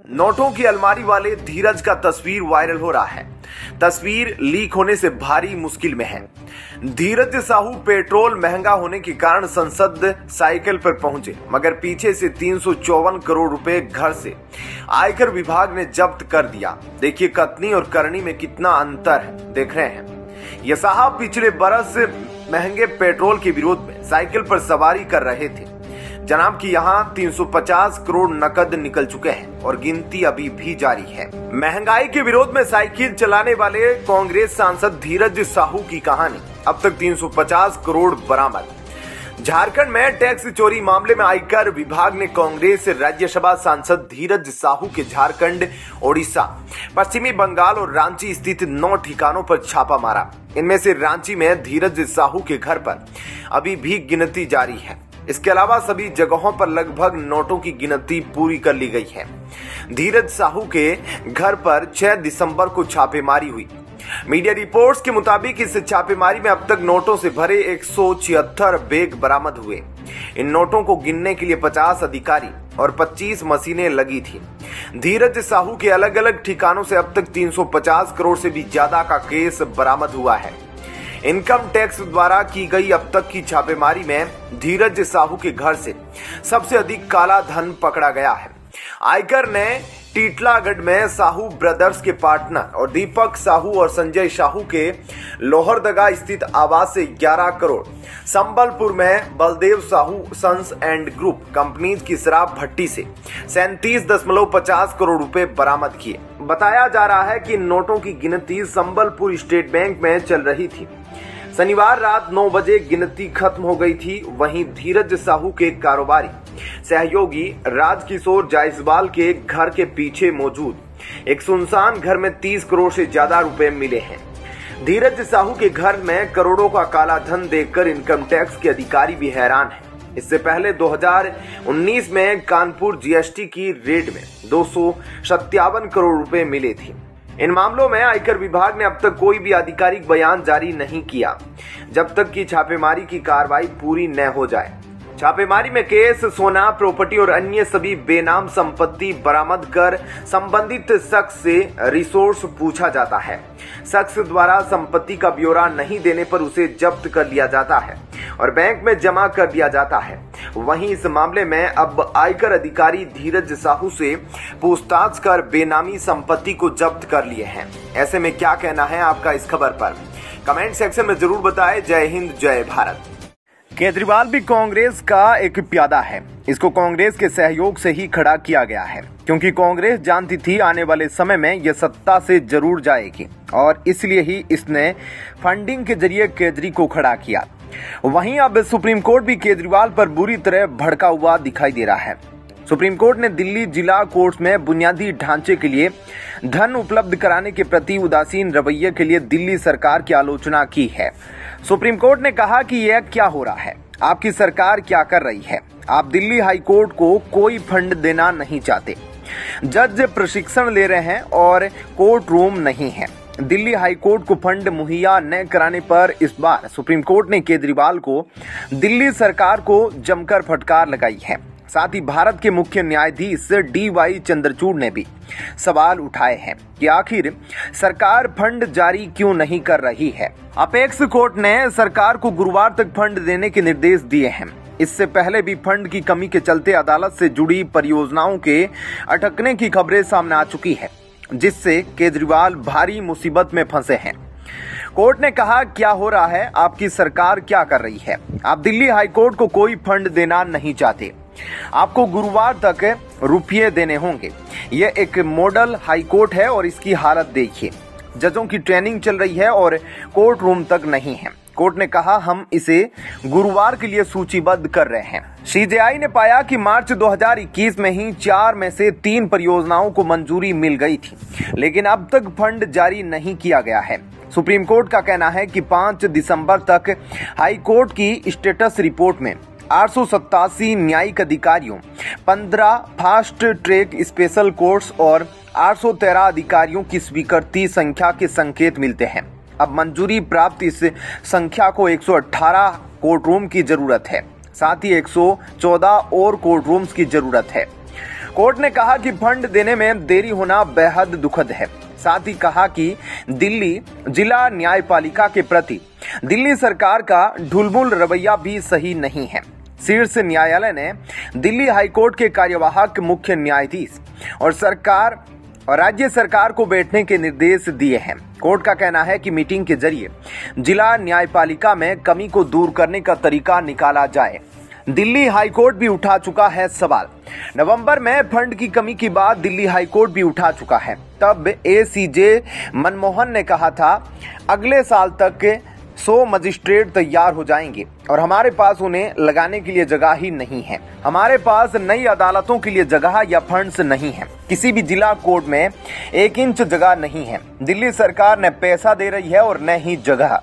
नोटों की अलमारी वाले धीरज का तस्वीर वायरल हो रहा है। तस्वीर लीक होने से भारी मुश्किल में है। धीरज साहू पेट्रोल महंगा होने के कारण संसद साइकिल पर पहुंचे, मगर पीछे से 354 करोड़ रुपए घर से आयकर विभाग ने जब्त कर दिया। देखिए कथनी और करनी में कितना अंतर है। देख रहे हैं, ये साहब पिछले बरस महंगे पेट्रोल के विरोध में साइकिल पर सवारी कर रहे थे। जनाब कि यहाँ 350 करोड़ नकद निकल चुके हैं और गिनती अभी भी जारी है। महंगाई के विरोध में साइकिल चलाने वाले कांग्रेस सांसद धीरज साहू की कहानी, अब तक 350 करोड़ बरामद। झारखंड में टैक्स चोरी मामले में आयकर विभाग ने कांग्रेस राज्यसभा सांसद धीरज साहू के झारखंड, ओडिशा, पश्चिमी बंगाल और रांची स्थित 9 ठिकानों पर छापा मारा। इनमें से रांची में धीरज साहू के घर पर अभी भी गिनती जारी है। इसके अलावा सभी जगहों पर लगभग नोटों की गिनती पूरी कर ली गई है। धीरज साहू के घर पर 6 दिसंबर को छापेमारी हुई। मीडिया रिपोर्ट्स के मुताबिक इस छापेमारी में अब तक नोटों से भरे 176 बैग बरामद हुए। इन नोटों को गिनने के लिए 50 अधिकारी और 25 मशीनें लगी थी। धीरज साहू के अलग अलग ठिकानों से अब तक 350 करोड़ से भी ज्यादा का केस बरामद हुआ है। इनकम टैक्स द्वारा की गई अब तक की छापेमारी में धीरज साहू के घर से सबसे अधिक काला धन पकड़ा गया है। आयकर ने टीटलागढ़ में साहू ब्रदर्स के पार्टनर और दीपक साहू और संजय साहू के लोहरदगा स्थित आवास से 11 करोड़, संबलपुर में Baldev Sahu sons and group companies की शराब भट्टी से 37.50 करोड़ रुपए बरामद किए। बताया जा रहा है कि नोटों की गिनती संबलपुर स्टेट बैंक में चल रही थी। शनिवार रात 9 बजे गिनती खत्म हो गई थी। वहीं धीरज साहू के कारोबारी सहयोगी राजकिशोर जायसवाल के घर के पीछे मौजूद एक सुनसान घर में 30 करोड़ से ज्यादा रुपए मिले हैं। धीरज साहू के घर में करोड़ों का काला धन देखकर इनकम टैक्स के अधिकारी भी हैरान हैं। इससे पहले 2019 में कानपुर जीएसटी की रेड में 257 करोड़ रुपए मिले थे। इन मामलों में आयकर विभाग ने अब तक कोई भी आधिकारिक बयान जारी नहीं किया, जब तक कि छापेमारी की कार्रवाई पूरी न हो जाए। छापेमारी में केस, सोना, प्रॉपर्टी और अन्य सभी बेनाम संपत्ति बरामद कर संबंधित शख्स से रिसोर्स पूछा जाता है। शख्स द्वारा संपत्ति का ब्यौरा नहीं देने पर उसे जब्त कर लिया जाता है और बैंक में जमा कर दिया जाता है। वहीं इस मामले में अब आयकर अधिकारी धीरज साहू से पूछताछ कर बेनामी संपत्ति को जब्त कर लिए हैं। ऐसे में क्या कहना है आपका इस खबर पर? कमेंट सेक्शन में जरूर बताएं। जय हिंद, जय भारत। केजरीवाल भी कांग्रेस का एक प्यादा है। इसको कांग्रेस के सहयोग से ही खड़ा किया गया है, क्योंकि कांग्रेस जानती थी आने वाले समय में यह सत्ता से जरूर जाएगी और इसलिए ही इसने फंडिंग के जरिए केजरी को खड़ा किया। वहीं अब सुप्रीम कोर्ट भी केजरीवाल पर बुरी तरह भड़का हुआ दिखाई दे रहा है। सुप्रीम कोर्ट ने दिल्ली जिला कोर्ट में बुनियादी ढांचे के लिए धन उपलब्ध कराने के प्रति उदासीन रवैये के लिए दिल्ली सरकार की आलोचना की है। सुप्रीम कोर्ट ने कहा कि यह क्या हो रहा है, आपकी सरकार क्या कर रही है। आप दिल्ली हाई कोर्ट को कोई फंड देना नहीं चाहते, जज प्रशिक्षण ले रहे हैं और कोर्ट रूम नहीं है। दिल्ली हाई कोर्ट को फंड मुहैया न कराने पर इस बार सुप्रीम कोर्ट ने केजरीवाल को, दिल्ली सरकार को जमकर फटकार लगाई है। साथ ही भारत के मुख्य न्यायाधीश DY चंद्रचूड़ ने भी सवाल उठाए हैं कि आखिर सरकार फंड जारी क्यों नहीं कर रही है। अपेक्स कोर्ट ने सरकार को गुरुवार तक फंड देने के निर्देश दिए हैं। इससे पहले भी फंड की कमी के चलते अदालत से जुड़ी परियोजनाओं के अटकने की खबरें सामने आ चुकी है, जिससे केजरीवाल भारी मुसीबत में फंसे हैं। कोर्ट ने कहा, क्या हो रहा है, आपकी सरकार क्या कर रही है। आप दिल्ली हाई कोर्ट को कोई फंड देना नहीं चाहते, आपको गुरुवार तक रुपये देने होंगे। यह एक मॉडल हाई कोर्ट है और इसकी हालत देखिए। जजों की ट्रेनिंग चल रही है और कोर्ट रूम तक नहीं है। कोर्ट ने कहा, हम इसे गुरुवार के लिए सूचीबद्ध कर रहे हैं। CJI ने पाया कि मार्च 2021 में ही 4 में से 3 परियोजनाओं को मंजूरी मिल गई थी, लेकिन अब तक फंड जारी नहीं किया गया है। सुप्रीम कोर्ट का कहना है कि 5 दिसंबर तक हाई कोर्ट की स्टेटस रिपोर्ट में 887 न्यायिक अधिकारियों, 15 फास्ट ट्रैक स्पेशल कोर्ट्स और 813 अधिकारियों की स्वीकृति संख्या के संकेत मिलते हैं। अब मंजूरी प्राप्त इस संख्या को 118 कोर्ट रूम की जरूरत है। साथ ही 114 और कोर्ट रूम्स की जरूरत है। कोर्ट ने कहा कि फंड देने में देरी होना बेहद दुखद है। साथ ही कहा कि दिल्ली जिला न्यायपालिका के प्रति दिल्ली सरकार का ढुलमुल रवैया भी सही नहीं है। शीर्ष न्यायालय ने दिल्ली हाईकोर्ट के कार्यवाहक मुख्य न्यायाधीश और सरकार और राज्य सरकार को बैठने के निर्देश दिए हैं। कोर्ट का कहना है कि मीटिंग के जरिए जिला न्यायपालिका में कमी को दूर करने का तरीका निकाला जाए। दिल्ली हाईकोर्ट भी उठा चुका है सवाल। नवंबर में फंड की कमी की बात दिल्ली हाईकोर्ट भी उठा चुका है। तब एसीजे मनमोहन ने कहा था, अगले साल तक 100 मजिस्ट्रेट तैयार हो जाएंगे और हमारे पास उन्हें लगाने के लिए जगह ही नहीं है। हमारे पास नई अदालतों के लिए जगह या फंड्स नहीं है। किसी भी जिला कोर्ट में 1 इंच जगह नहीं है। दिल्ली सरकार न पैसा दे रही है और न ही जगह।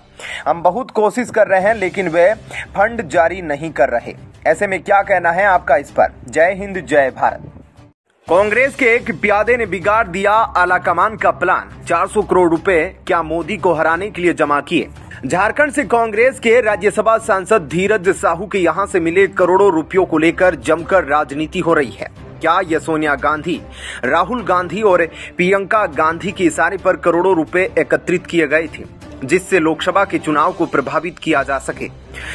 हम बहुत कोशिश कर रहे हैं लेकिन वे फंड जारी नहीं कर रहे। ऐसे में क्या कहना है आपका इस पर? जय हिंद जय भारत। कांग्रेस के एक प्यादे ने बिगाड़ दिया आलाकमान का प्लान। 400 करोड़ रुपए क्या मोदी को हराने के लिए जमा किए। झारखंड से कांग्रेस के राज्यसभा सांसद धीरज साहू के यहां से मिले करोड़ों रुपयों को लेकर जमकर राजनीति हो रही है। क्या यह सोनिया गांधी, राहुल गांधी और प्रियंका गांधी के इशारे पर करोड़ों रुपए एकत्रित किए गए थे जिससे लोकसभा के चुनाव को प्रभावित किया जा सके?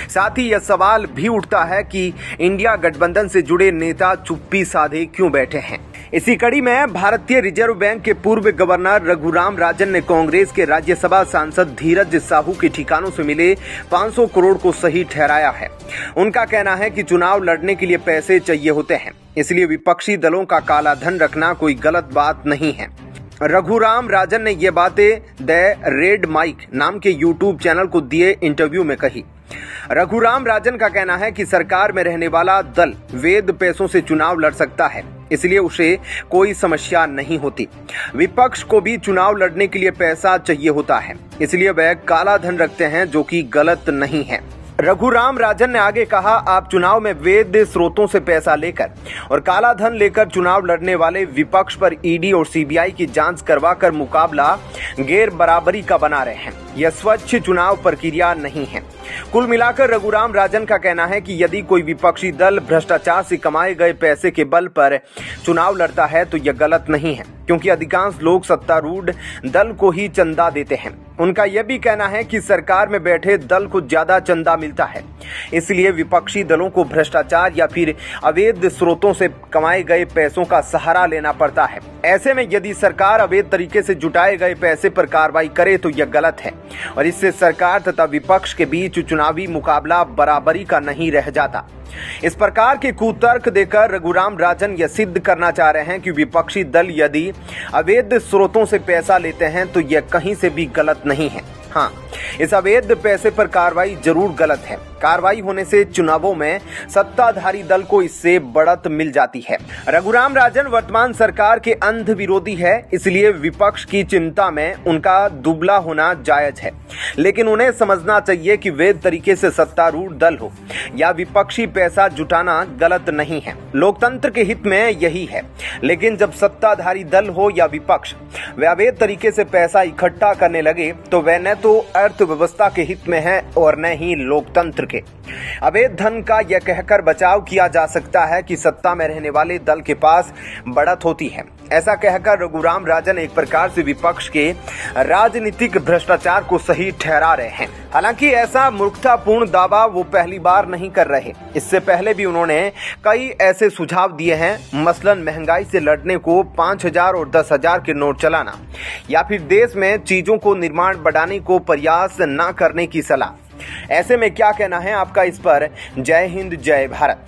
साथ ही यह सवाल भी उठता है कि इंडिया गठबंधन से जुड़े नेता चुप्पी साधे क्यों बैठे हैं। इसी कड़ी में भारतीय रिजर्व बैंक के पूर्व गवर्नर रघुराम राजन ने कांग्रेस के राज्यसभा सांसद धीरज साहू के ठिकानों से मिले 500 करोड़ को सही ठहराया है। उनका कहना है कि चुनाव लड़ने के लिए पैसे चाहिए होते हैं, इसलिए विपक्षी दलों का काला धन रखना कोई गलत बात नहीं है। रघुराम राजन ने ये बातें द रेड माइक नाम के यूट्यूब चैनल को दिए इंटरव्यू में कही। रघुराम राजन का कहना है कि सरकार में रहने वाला दल वैध पैसों से चुनाव लड़ सकता है, इसलिए उसे कोई समस्या नहीं होती। विपक्ष को भी चुनाव लड़ने के लिए पैसा चाहिए होता है, इसलिए वह काला धन रखते हैं, जो कि गलत नहीं है। रघुराम राजन ने आगे कहा, आप चुनाव में वैध स्रोतों से पैसा लेकर और काला धन लेकर चुनाव लड़ने वाले विपक्ष पर ईडी और सीबीआई की जांच करवाकर मुकाबला गैर बराबरी का बना रहे हैं। यह स्वच्छ चुनाव प्रक्रिया नहीं है। कुल मिलाकर रघुराम राजन का कहना है कि यदि कोई विपक्षी दल भ्रष्टाचार से कमाए गए पैसे के बल पर चुनाव लड़ता है तो यह गलत नहीं है, क्योंकि अधिकांश लोग सत्तारूढ़ दल को ही चंदा देते हैं। उनका यह भी कहना है कि सरकार में बैठे दल को ज्यादा चंदा मिलता है, इसलिए विपक्षी दलों को भ्रष्टाचार या फिर अवैध स्रोतों से कमाए गए पैसों का सहारा लेना पड़ता है। ऐसे में यदि सरकार अवैध तरीके से जुटाए गए पैसे पर कार्रवाई करे तो यह गलत है और इससे सरकार तथा विपक्ष के बीच चुनावी मुकाबला बराबरी का नहीं रह जाता। इस प्रकार के कुतर्क देकर रघुराम राजन यह सिद्ध करना चाह रहे हैं कि विपक्षी दल यदि अवैध स्रोतों से पैसा लेते हैं तो यह कहीं से भी गलत नहीं है। हाँ, इस अवैध पैसे पर कार्रवाई जरूर गलत है। कार्रवाई होने से चुनावों में सत्ताधारी दल को इससे बढ़त मिल जाती है। रघुराम राजन वर्तमान सरकार के अंध विरोधी है, इसलिए विपक्ष की चिंता में उनका दुबला होना जायज है, लेकिन उन्हें समझना चाहिए कि वैध तरीके से सत्तारूढ़ दल हो या विपक्षी पैसा जुटाना गलत नहीं है। लोकतंत्र के हित में यही है, लेकिन जब सत्ताधारी दल हो या विपक्ष वे अवैध तरीके से पैसा इकट्ठा करने लगे तो वह न तो अर्थव्यवस्था के हित में है और न ही लोकतंत्र के। अवैध धन का यह कहकर बचाव किया जा सकता है कि सत्ता में रहने वाले दल के पास बढ़त होती है। ऐसा कहकर रघुराम राजन एक प्रकार से विपक्ष के राजनीतिक भ्रष्टाचार को सही ठहरा रहे हैं। हालांकि ऐसा मूर्खतापूर्ण दावा वो पहली बार नहीं कर रहे। इससे पहले भी उन्होंने कई ऐसे सुझाव दिए हैं, मसलन महंगाई से लड़ने को 5,000 और 10,000 के नोट चलाना या फिर देश में चीजों को निर्माण बढ़ाने को प्रयास न करने की सलाह। ऐसे में क्या कहना है आपका इस पर? जय हिंद जय भारत।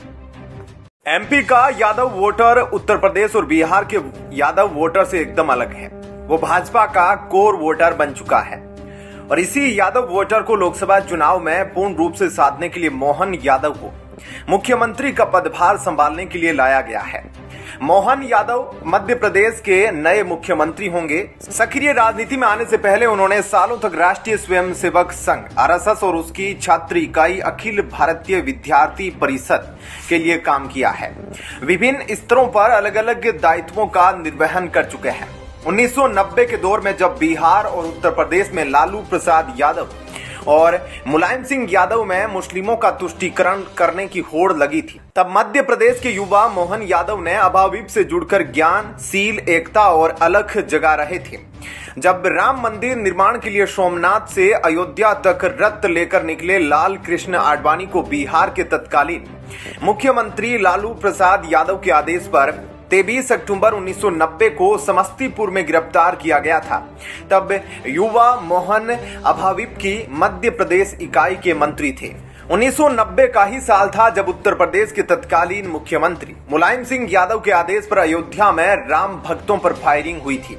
एमपी का यादव वोटर उत्तर प्रदेश और बिहार के यादव वोटर से एकदम अलग है। वो भाजपा का कोर वोटर बन चुका है और इसी यादव वोटर को लोकसभा चुनाव में पूर्ण रूप से साधने के लिए मोहन यादव को मुख्यमंत्री का पदभार संभालने के लिए लाया गया है। मोहन यादव मध्य प्रदेश के नए मुख्यमंत्री होंगे। सक्रिय राजनीति में आने से पहले उन्होंने सालों तक राष्ट्रीय स्वयंसेवक संघ आरएसएस और उसकी छात्र इकाई अखिल भारतीय विद्यार्थी परिषद के लिए काम किया है। विभिन्न स्तरों पर अलग अलग दायित्वों का निर्वहन कर चुके हैं। 1990 के दौर में जब बिहार और उत्तर प्रदेश में लालू प्रसाद यादव और मुलायम सिंह यादव में मुस्लिमों का तुष्टीकरण करने की होड़ लगी थी। तब मध्य प्रदेश के युवा मोहन यादव ने अभाविप से जुड़कर ज्ञान, सील, एकता और अलख जगा रहे थे। जब राम मंदिर निर्माण के लिए सोमनाथ से अयोध्या तक रथ लेकर निकले लाल कृष्ण आडवाणी को बिहार के तत्कालीन मुख्यमंत्री लालू प्रसाद यादव के आदेश पर 23 अक्टूबर 1990 को समस्तीपुर में गिरफ्तार किया गया था, तब युवा मोहन अभाविप की मध्य प्रदेश इकाई के मंत्री थे। 1990 का ही साल था जब उत्तर प्रदेश के तत्कालीन मुख्यमंत्री मुलायम सिंह यादव के आदेश पर अयोध्या में राम भक्तों पर फायरिंग हुई थी।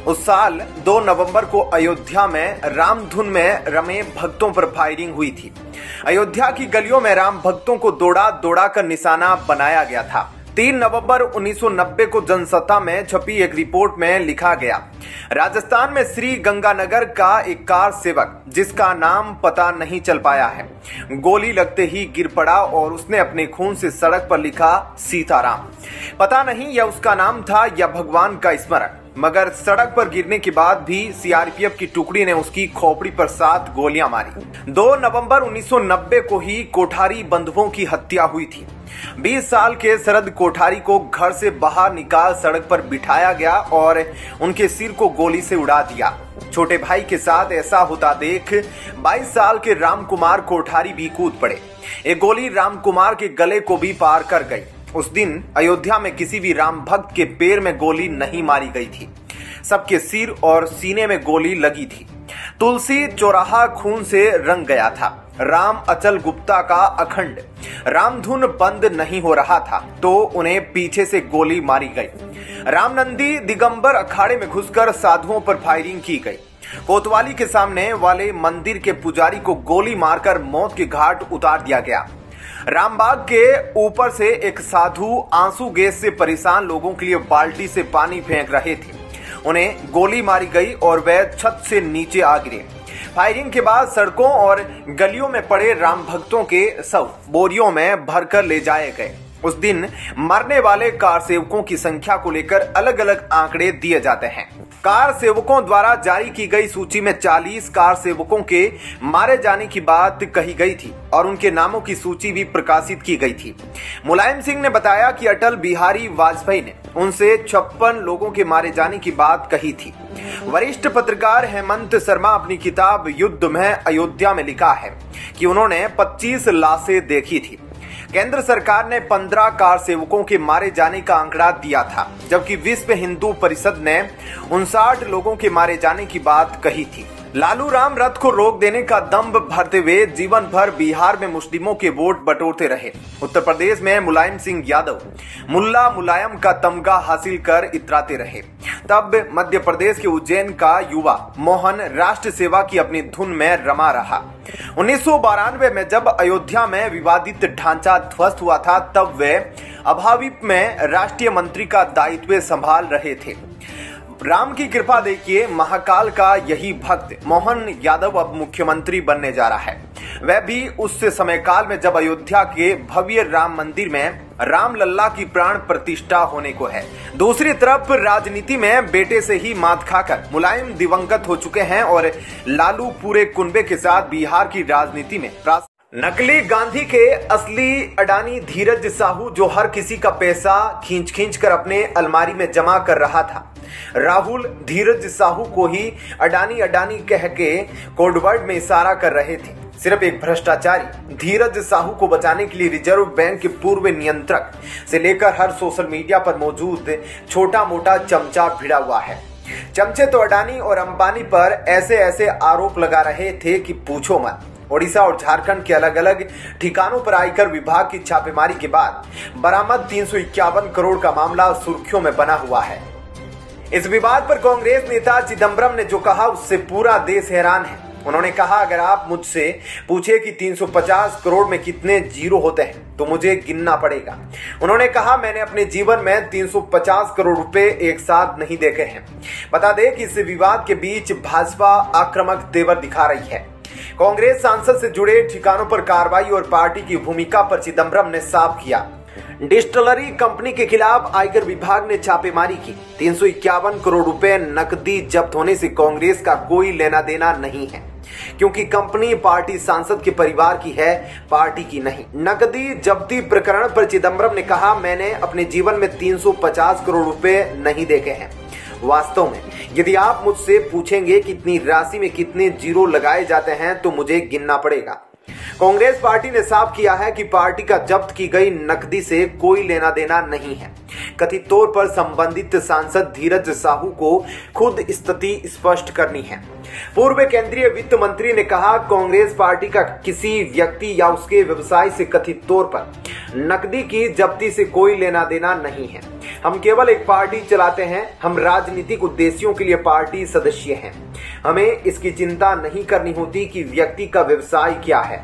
उस साल 2 नवंबर को अयोध्या में राम धुन में रमे भक्तों पर फायरिंग हुई थी। अयोध्या की गलियों में राम भक्तों को दौड़ा दौड़ा कर निशाना बनाया गया था। 3 नवंबर 1990 को जनसत्ता में छपी एक रिपोर्ट में लिखा गया, राजस्थान में श्री गंगानगर का एक कार सेवक जिसका नाम पता नहीं चल पाया है, गोली लगते ही गिर पड़ा और उसने अपने खून से सड़क पर लिखा सीताराम। पता नहीं यह उसका नाम था या भगवान का स्मरण, मगर सड़क पर गिरने के बाद भी सीआरपीएफ की टुकड़ी ने उसकी खोपड़ी पर 7 गोलियां मारी। 2 नवंबर 1990 को ही कोठारी बंधुओं की हत्या हुई थी। 20 साल के शरद कोठारी को घर से बाहर निकाल सड़क पर बिठाया गया और उनके सिर को गोली से उड़ा दिया। छोटे भाई के साथ ऐसा होता देख 22 साल के राम कुमार कोठारी भी कूद पड़े। एक गोली राम कुमार के गले को भी पार कर गई। उस दिन अयोध्या में किसी भी राम भक्त के पैर में गोली नहीं मारी गई थी, सबके सिर और सीने में गोली लगी थी। तुलसी चौराहा खून से रंग गया था। राम अचल गुप्ता का अखंड रामधुन बंद नहीं हो रहा था तो उन्हें पीछे से गोली मारी गई। रामनंदी दिगंबर अखाड़े में घुसकर साधुओं पर फायरिंग की गई। कोतवाली के सामने वाले मंदिर के पुजारी को गोली मारकर मौत के घाट उतार दिया गया। रामबाग के ऊपर से एक साधु आंसू गैस से परेशान लोगों के लिए बाल्टी से पानी फेंक रहे थे, उन्हें गोली मारी गई और वे छत से नीचे आ गिरे। फायरिंग के बाद सड़कों और गलियों में पड़े राम भक्तों के शव बोरियों में भरकर ले जाए गए। उस दिन मरने वाले कार सेवकों की संख्या को लेकर अलग अलग आंकड़े दिए जाते हैं। कार सेवकों द्वारा जारी की गई सूची में 40 कार सेवकों के मारे जाने की बात कही गई थी और उनके नामों की सूची भी प्रकाशित की गई थी। मुलायम सिंह ने बताया कि अटल बिहारी वाजपेयी ने उनसे 56 लोगों के मारे जाने की बात कही थी। वरिष्ठ पत्रकार हेमंत शर्मा अपनी किताब युद्ध में अयोध्या में लिखा है कि उन्होंने 25 लाशें देखी थी। केंद्र सरकार ने 15 कार सेवकों के मारे जाने का आंकड़ा दिया था, जबकि विश्व हिंदू परिषद ने 59 लोगों के मारे जाने की बात कही थी। लालू राम रथ को रोक देने का दंभ भरते हुए जीवन भर बिहार में मुस्लिमों के वोट बटोरते रहे। उत्तर प्रदेश में मुलायम सिंह यादव मुल्ला मुलायम का तमगा हासिल कर इतराते रहे। तब मध्य प्रदेश के उज्जैन का युवा मोहन राष्ट्र सेवा की अपनी धुन में रमा रहा। 1992 में जब अयोध्या में विवादित ढांचा ध्वस्त हुआ था, तब वे अभाविप में राष्ट्रीय मंत्री का दायित्व संभाल रहे थे। राम की कृपा देखिए, महाकाल का यही भक्त मोहन यादव अब मुख्यमंत्री बनने जा रहा है, वह भी उस समय काल में जब अयोध्या के भव्य राम मंदिर में राम लल्ला की प्राण प्रतिष्ठा होने को है। दूसरी तरफ राजनीति में बेटे से ही मात खाकर मुलायम दिवंगत हो चुके हैं और लालू पूरे कुनबे के साथ बिहार की राजनीति में नकली गांधी के असली अडानी धीरज साहू, जो हर किसी का पैसा खींच खींच कर अपने अलमारी में जमा कर रहा था, राहुल धीरज साहू को ही अडानी अडानी कह के कोडवर्ड में इशारा कर रहे थे। सिर्फ एक भ्रष्टाचारी धीरज साहू को बचाने के लिए रिजर्व बैंक के पूर्व नियंत्रक से लेकर हर सोशल मीडिया पर मौजूद छोटा मोटा चमचा भिड़ा हुआ है। चमचे तो अडानी और अंबानी पर ऐसे ऐसे आरोप लगा रहे थे कि पूछो मत। ओडिशा और झारखंड के अलग अलग ठिकानों पर आयकर विभाग की छापेमारी के बाद बरामद 351 करोड़ का मामला सुर्खियों में बना हुआ है। इस विवाद पर कांग्रेस नेता चिदम्बरम ने जो कहा उससे पूरा देश हैरान है। उन्होंने कहा, अगर आप मुझसे पूछे कि 350 करोड़ में कितने जीरो होते हैं तो मुझे गिनना पड़ेगा। उन्होंने कहा, मैंने अपने जीवन में 350 करोड़ रुपए एक साथ नहीं देखे हैं। बता दें कि इस विवाद के बीच भाजपा आक्रामक तेवर दिखा रही है। कांग्रेस सांसद से जुड़े ठिकानों पर कार्रवाई और पार्टी की भूमिका पर चिदम्बरम ने साफ किया। डिस्टिलरी कंपनी के खिलाफ आयकर विभाग ने छापेमारी की। 351 करोड़ रुपए नकदी जब्त होने से कांग्रेस का कोई लेना देना नहीं है। क्योंकि कंपनी पार्टी सांसद के परिवार की है, पार्टी की नहीं। नकदी जब्ती प्रकरण पर चिदंबरम ने कहा, मैंने अपने जीवन में 350 करोड़ रुपए नहीं देखे हैं। वास्तव में यदि आप मुझसे पूछेंगे कि इतनी राशि में कितने जीरो लगाए जाते हैं तो मुझे गिनना पड़ेगा। कांग्रेस पार्टी ने साफ किया है कि पार्टी का जब्त की गई नकदी से कोई लेना देना नहीं है। कथित तौर पर संबंधित सांसद धीरज साहू को खुद स्थिति स्पष्ट करनी है। पूर्व केंद्रीय वित्त मंत्री ने कहा, कांग्रेस पार्टी का किसी व्यक्ति या उसके व्यवसाय से कथित तौर पर नकदी की जब्ती से कोई लेना देना नहीं है। हम केवल एक पार्टी चलाते हैं। हम राजनीतिक उद्देश्यों के लिए पार्टी सदस्य हैं। हमें इसकी चिंता नहीं करनी होती कि व्यक्ति का व्यवसाय क्या है।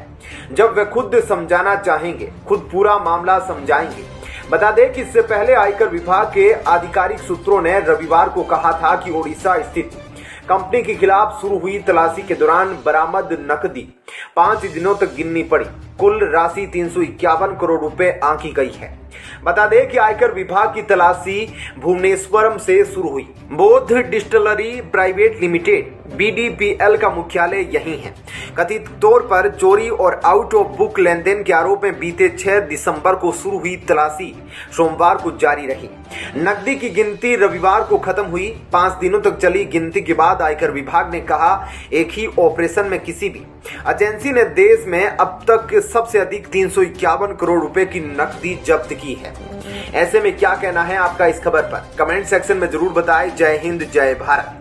जब वे खुद समझाना चाहेंगे, खुद पूरा मामला समझाएंगे। बता दें कि इससे पहले आयकर विभाग के आधिकारिक सूत्रों ने रविवार को कहा था कि ओडिशा स्थित कंपनी के खिलाफ शुरू हुई तलाशी के दौरान बरामद नकदी 5 दिनों तक गिननी पड़ी। कुल राशि 351 करोड़ रुपए आंकी गई है। बता दें कि आयकर विभाग की तलाशी भुवनेश्वरम से शुरू हुई। बोध डिस्टिलरी प्राइवेट लिमिटेड BDPL का मुख्यालय यहीं है। कथित तौर पर चोरी और आउट ऑफ बुक लेनदेन के आरोप में बीते 6 दिसंबर को शुरू हुई तलाशी सोमवार को जारी रही। नकदी की गिनती रविवार को खत्म हुई। 5 दिनों तक चली गिनती के बाद आयकर विभाग ने कहा, एक ही ऑपरेशन में किसी भी एजेंसी ने देश में अब तक सबसे अधिक 351 करोड़ रुपए की नकदी जब्त की है। ऐसे में क्या कहना है आपका इस खबर पर? कमेंट सेक्शन में जरूर बताएं। जय हिंद, जय भारत।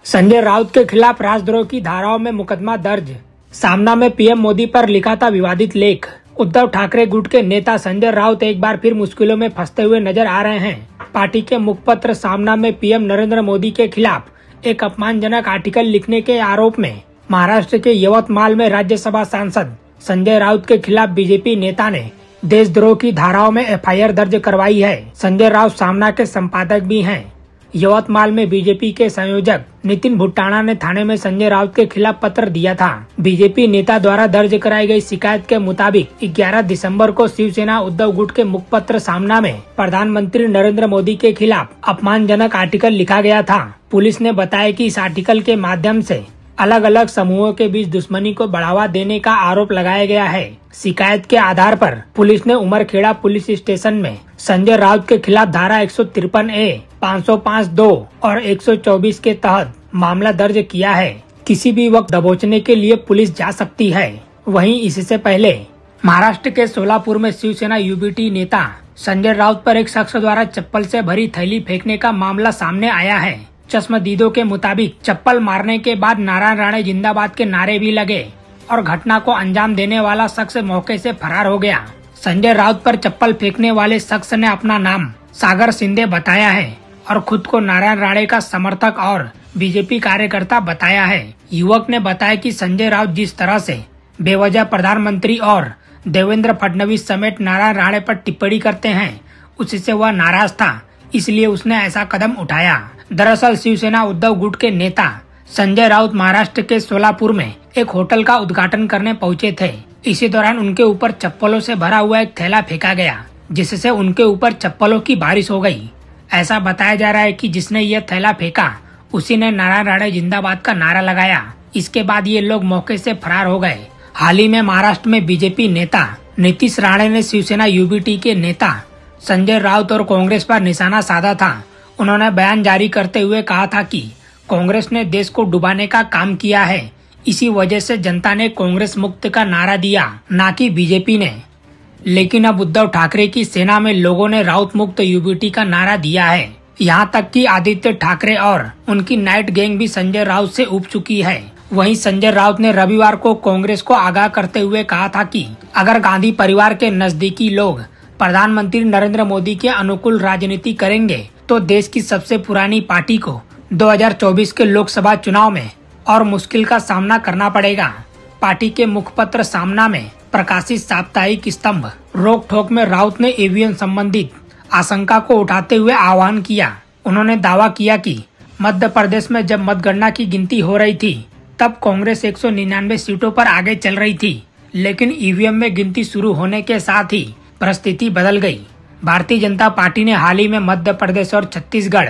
संजय राउत के खिलाफ राजद्रोह की धाराओं में मुकदमा दर्ज। सामना में पीएम मोदी पर लिखा था विवादित लेख। उद्धव ठाकरे गुट के नेता संजय राउत एक बार फिर मुश्किलों में फंसते हुए नजर आ रहे हैं। पार्टी के मुखपत्र सामना में पीएम नरेंद्र मोदी के खिलाफ एक अपमानजनक आर्टिकल लिखने के आरोप में महाराष्ट्र के यवतमाल में राज्यसभा सांसद संजय राउत के खिलाफ बीजेपी नेता ने देशद्रोह की धाराओं में FIR दर्ज करवाई है। संजय राउत सामना के संपादक भी हैं। यवतमाल में बीजेपी के संयोजक नितिन भुट्टाणा ने थाने में संजय राउत के खिलाफ पत्र दिया था। बीजेपी नेता द्वारा दर्ज कराई गई शिकायत के मुताबिक 11 दिसंबर को शिवसेना उद्धव गुट के मुखपत्र सामना में प्रधानमंत्री नरेंद्र मोदी के खिलाफ अपमानजनक आर्टिकल लिखा गया था। पुलिस ने बताया कि इस आर्टिकल के माध्यम से अलग अलग समूहों के बीच दुश्मनी को बढ़ावा देने का आरोप लगाया गया है। शिकायत के आधार पर पुलिस ने उमरखेड़ा पुलिस स्टेशन में संजय राउत के खिलाफ धारा 153A, 505(2) और 124 के तहत मामला दर्ज किया है। किसी भी वक्त दबोचने के लिए पुलिस जा सकती है। वहीं इससे पहले महाराष्ट्र के सोलापुर में शिवसेना UBT नेता संजय राउत पर एक शख्स द्वारा चप्पल से भरी थैली फेंकने का मामला सामने आया है। चश्मदीदों के मुताबिक चप्पल मारने के बाद नारायण राणे जिंदाबाद के नारे भी लगे और घटना को अंजाम देने वाला शख्स मौके से फरार हो गया। संजय राउत पर चप्पल फेंकने वाले शख्स ने अपना नाम सागर शिंदे बताया है और खुद को नारायण राणे का समर्थक और बीजेपी कार्यकर्ता बताया है। युवक ने बताया कि संजय राउत जिस तरह से बेवजह प्रधानमंत्री और देवेंद्र फडणवीस समेत नारायण राणे पर टिप्पणी करते हैं, उससे वह नाराज था, इसलिए उसने ऐसा कदम उठाया। दरअसल शिवसेना उद्धव गुट के नेता संजय राउत महाराष्ट्र के सोलापुर में एक होटल का उद्घाटन करने पहुंचे थे। इसी दौरान उनके ऊपर चप्पलों से भरा हुआ एक थैला फेंका गया, जिससे उनके ऊपर चप्पलों की बारिश हो गई। ऐसा बताया जा रहा है कि जिसने ये थैला फेंका उसी ने नारायण राणे जिंदाबाद का नारा लगाया। इसके बाद ये लोग मौके से फरार हो गए। हाल ही में महाराष्ट्र में बीजेपी नेता नीतीश राणे ने शिवसेना UBT के नेता संजय राउत और कांग्रेस पर निशाना साधा था। उन्होंने बयान जारी करते हुए कहा था कि कांग्रेस ने देश को डुबाने का काम किया है, इसी वजह से जनता ने कांग्रेस मुक्त का नारा दिया, ना कि बीजेपी ने। लेकिन अब उद्धव ठाकरे की सेना में लोगों ने राउत मुक्त UBT का नारा दिया है। यहाँ तक कि आदित्य ठाकरे और उनकी नाइट गैंग भी संजय राउत से उब चुकी है। वहीं संजय राउत ने रविवार को कांग्रेस को आगाह करते हुए कहा था कि अगर गांधी परिवार के नजदीकी लोग प्रधानमंत्री नरेंद्र मोदी के अनुकूल राजनीति करेंगे तो देश की सबसे पुरानी पार्टी को 2024 के लोकसभा चुनाव में और मुश्किल का सामना करना पड़ेगा। पार्टी के मुखपत्र सामना में प्रकाशित साप्ताहिक स्तंभ रोक ठोक में राउत ने EVM संबंधित आशंका को उठाते हुए आह्वान किया। उन्होंने दावा किया कि मध्य प्रदेश में जब मतगणना की गिनती हो रही थी तब कांग्रेस 199 सीटों पर आगे चल रही थी, लेकिन EVM में गिनती शुरू होने के साथ ही परिस्थिति बदल गई। भारतीय जनता पार्टी ने हाल ही में मध्य प्रदेश और छत्तीसगढ़,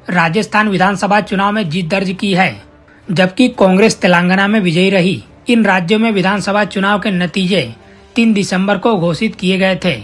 राजस्थान विधानसभा चुनाव में जीत दर्ज की है। जबकि कांग्रेस तेलंगाना में विजयी रही। इन राज्यों में विधानसभा चुनाव के नतीजे 3 दिसंबर को घोषित किए गए थे।